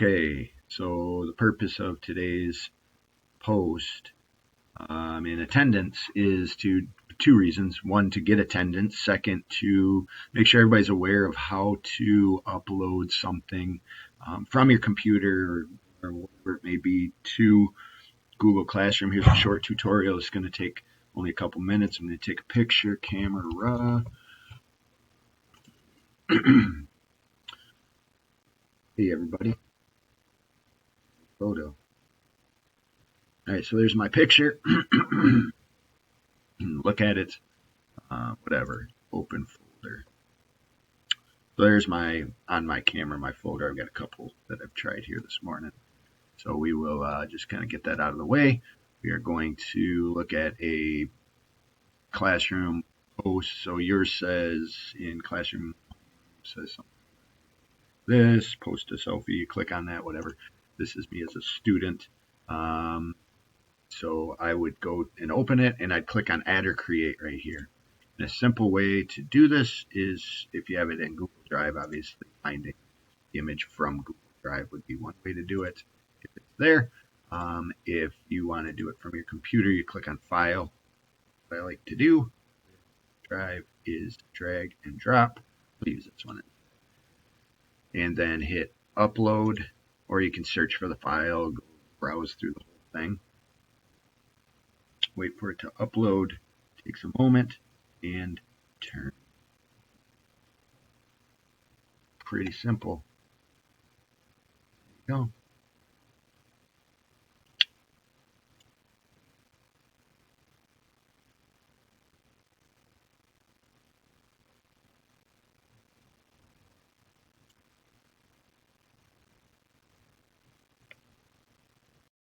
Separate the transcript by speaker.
Speaker 1: Okay, so the purpose of today's post in attendance is to two reasons. One, to get attendance. Second, to make sure everybody's aware of how to upload something from your computer or whatever it may be to Google Classroom. Here's a short tutorial. It's going to take only a couple minutes. I'm going to take a picture, camera. Hey, everybody. Photo. All right, so there's my picture. Look at it. Whatever. Open folder. So there's on my camera, my folder. I've got a couple that I've tried here this morning. So we will just kind of get that out of the way. We are going to look at a classroom post. So yours says in classroom, says something. This, post a selfie, you click on that, whatever. This is me as a student. So I would go and open it and I'd click on add or create right here. And a simple way to do this is if you have it in Google Drive, obviously finding the image from Google Drive would be one way to do it if it's there. If you want to do it from your computer, you click on File. What I like to do, Drive, is drag and drop. I'll use this one. And then hit Upload, or you can search for the file, go browse through the whole thing. Wait for it to upload. Takes a moment, and turn. Pretty simple. There you go.